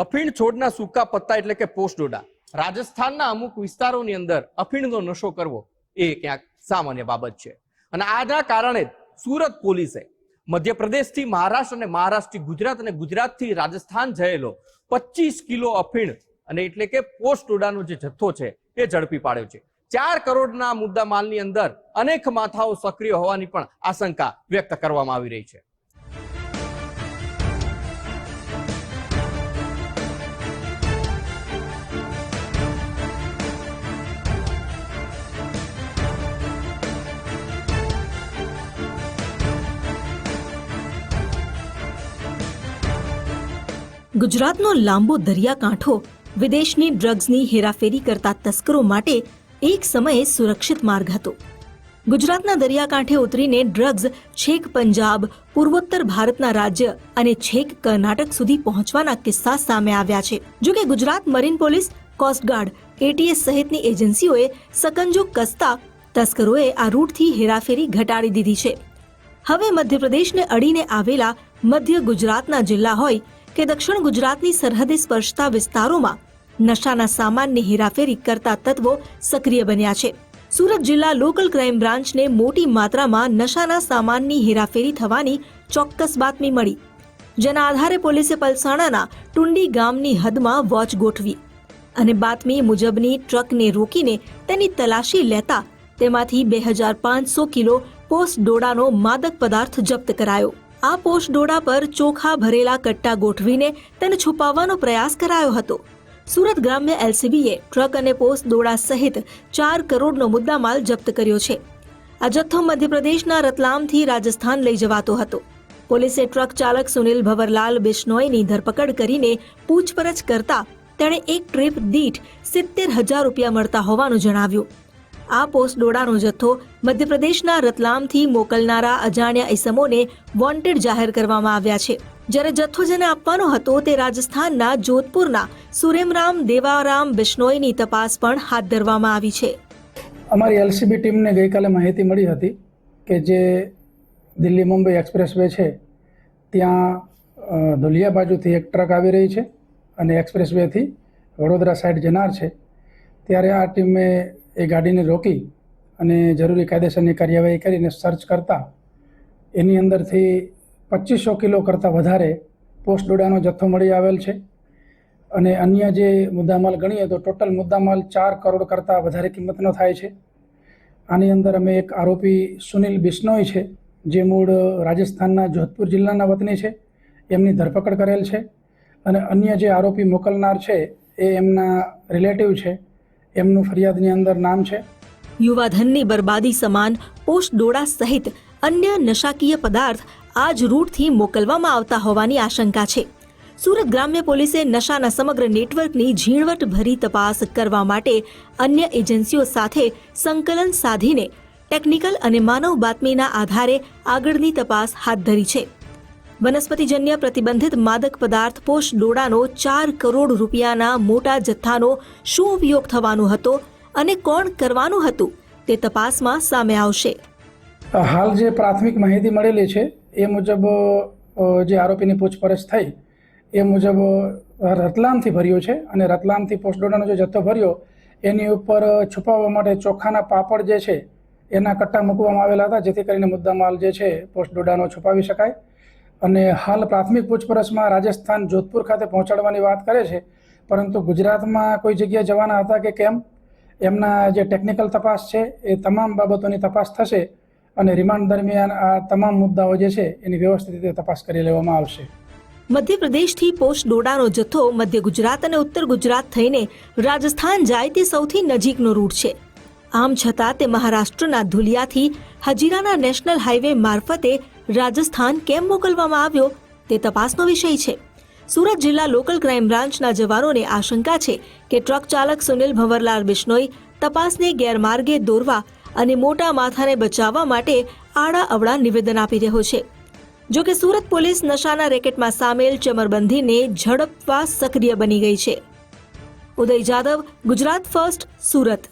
અફીણ છોડના સૂકા પત્તા એટલે કે પોસ્ટડોડા રાજસ્થાનના અમુક વિસ્તારોની અંદર અફીણનો નશો કરવો એ ક્યાંક સામાન્ય બાબત છે અને આના કારણે સુરત પોલીસે મધ્યપ્રદેશથી મહારાષ્ટ્ર અને મહારાષ્ટ્રથી ગુજરાત અને ગુજરાતથી રાજસ્થાન જયેલો 25 કિલો અફીણ અને એટલે કે પોસ્ટડોડાનો જે જથ્થો છે એ ઝડપી પાડ્યો છે। 4 કરોડના મુદ્દા માલની અંદર અનેક માથાઓ સક્રિય હોવાની પણ આશંકા વ્યક્ત કરવામાં આવી રહી છે। ગુજરાતનો લાંબો દરિયાકાંઠો વિદેશની ડ્રગ્સની હેરાફેરી કરતા તસ્કરો માટે એક સમયે સુરક્ષિત માર્ગ હતો। ગુજરાતના દરિયાકાંઠે ઉતરીને ડ્રગ્સ છેક પંજાબ, પૂર્વોત્તર ભારતના રાજ્ય અને છેક કર્ણાટક સુધી પહોંચવાના કિસ્સા સામે આવ્યા છે। જો કે Gujarat marine police, coastguard, ATS સહિતની એજન્સીઓએ સકંજો કસતા તસ્કરોએ આ રૂટથી હેરાફેરી ઘટાડી દીધી છે। હવે મધ્યપ્રદેશને અડીને આવેલા મધ્ય ગુજરાતના જિલ્લા હોય કે દક્ષિણ ગુજરાતની સરહદે સ્પર્શતા વિસ્તારોમાં નશાના સામાનની હેરાફેરી કરતા તત્વો સક્રિય બન્યા છે। સુરત જિલ્લા લોકલ ક્રાઇમ બ્રાન્ચને મોટી માત્રામાં નશાના સામાનની હેરાફેરી થવાની ચોક્કસ બાતમી મળી, જેના આધારે પોલીસે પલસાણાના ટુંડી ગામની હદમાં વોચ ગોઠવી અને બાતમી મુજબની ટ્રકને રોકીને તેની તલાશી લેતા તેમાંથી 2500 કિલો પોસ્ટડોડાનો માદક પદાર્થ જપ્ત કરાયો। આ પોસ્ટડોડા પર ચોખા ભરેલા કટ્ટા ગોઠવીને તેને છુપાવવાનો પ્રયાસ કરાયો હતો। સુરત ગ્રામ્ય એલસીબીએ ટ્રક અને પોસ્ટડોડા સહિત 4 કરોડનો મુદ્દામાલ જપ્ત કર્યો છે। આ જથ્થો મધ્યપ્રદેશના રતલામથી રાજસ્થાન લઈ જવાતો હતો। પોલીસે ટ્રક ચાલક સુનિલ ભવરલાલ બિશ્નોઈની ધરપકડ કરીને પૂછપરછ કરતા તેણે એક ટ્રીપ દીઠ 70,000 રૂપિયા મળતા હોવાનું જણાવ્યું। આ પોસ્ટડોડાનો જથ્થો મધ્યપ્રદેશના રતલામથી મોકલનારા અજાણ્યા ઇસમોને વોન્ટેડ જાહેર કરવામાં આવ્યા છે, જ્યારે જથ્થો જેને આપવાનો હતો તે રાજસ્થાનના જોધપુરના સુરેમરામ દેવારામ બિશ્નોઈની તપાસ પણ હાથ ધરવામાં આવી છે। અમારી એલસીબી ટીમને ગઈકાલે માહિતી મળી હતી કે જે દિલ્હી મુંબઈ એક્સપ્રેસ વે છે ત્યાં ધુલિયા બાજુથી એક ટ્રક આવી રહી છે અને એક્સપ્રેસ વેથી વડોદરા સાઈડ જનાર છે, ત્યારે આ ટીમે એ ગાડીને રોકી અને જરૂરી કાયદેસરની કાર્યવાહી કરીને સર્ચ કરતા એની અંદરથી 2500 કિલો કરતાં વધારે પોસ્ટડોડાનો જથ્થો મળી આવેલ છે અને અન્ય જે મુદ્દામાલ ગણીએ તો ટોટલ મુદ્દામાલ 4 કરોડ કરતાં વધારે કિંમતનો થાય છે। આની અંદર અમે એક આરોપી સુનિલ બિશ્નોઈ છે, જે મૂળ રાજસ્થાનના જોધપુર જિલ્લાના વતની છે, એમની ધરપકડ કરેલ છે અને અન્ય જે આરોપી મોકલનાર છે એ એમના રિલેટિવ છે, એમનું ફરિયાદની અંદર નામ છે। યુવાધનની બરબાદી સમાન પોસ્ટડોડા સહિત અન્ય નશાકીય પદાર્થ આ જ રૂટથી મોકલવામાં આવતા હોવાની આશંકા છે। સુરત ગ્રામ્ય પોલીસે નશાના સમગ્ર નેટવર્કની ઝીણવટભરી તપાસ કરવા માટે અન્ય એજન્સીઓ સાથે સંકલન સાધીને ટેકનિકલ અને માનવ બાતમીના આધારે આગળની તપાસ હાથ ધરી છે। વનસ્પતિજન્ય પ્રતિબંધિત માદક પદાર્થ પોસ્ટડોડાનો 4 કરોડ રૂપિયાના મોટા જથ્થાનો શું ઉપયોગ થવાનો હતો અને કોણ કરવાનું હતું તે તપાસમાં સામે આવશે। હાલ જે પ્રાથમિક માહિતી મળેલી છે એ મુજબ જે આરોપીની પૂછપરછ થઈ એ મુજબ રતલામથી ભર્યો છે અને રતલામથી પોસ્ટડોડાનો જે જથ્થો ભર્યો એની ઉપર છુપાવવા માટે ચોખાના પાપડ જે છે એના કટ્ટા મૂકવામાં આવેલા હતા, જેથી કરીને મુદ્દામાલ જે છે પોસ્ટડોડાનો છુપાવી શકાય। અને હાલ પ્રાથમિક પૂછપરછમાં રાજસ્થાન જોધપુર ખાતે પહોંચાડવાની વાત કરે છે, પરંતુ ગુજરાતમાં કોઈ જગ્યાએ જવાના હતા કે કેમ, એમના જે ટેકનિકલ તપાસ છે એ તમામ બાબતોની તપાસ થશે અને રિમાન્ડ દરમિયાન આ તમામ મુદ્દાઓ જે છે એની વ્યવસ્થિત રીતે તપાસ કરી લેવામાં આવશે। મધ્યપ્રદેશથી પોસ્ટડોડાનો જથ્થો મધ્ય ગુજરાત અને ઉત્તર ગુજરાત થઈને રાજસ્થાન જાય તે સૌથી નજીકનો રૂટ છે। આમ છતાં તે મહારાષ્ટ્રના ધુલિયાથી હજીરાના નેશનલ હાઈવે મારફતે રાજસ્થાન કેમ મોકલવામાં આવ્યો તે તપાસનો વિષય છે। સુરત જિલ્લા લોકલ ક્રાઇમ બ્રાન્ચના જવાનોને આશંકા છે કે ટ્રક ચાલક સુનિલ ભંવરલાલ બિશ્નોઈ તપાસને ગેરમાર્ગે દોરવા અને મોટા માથાને બચાવવા માટે આડા અવળા નિવેદન આપી રહ્યો છે। જો કે સુરત પોલીસ નશાના રેકેટમાં સામેલ ચમરબંધીને ઝડપવા સક્રિય બની ગઈ છે। ઉદય જાદવ, ગુજરાત ફર્સ્ટ, સુરત।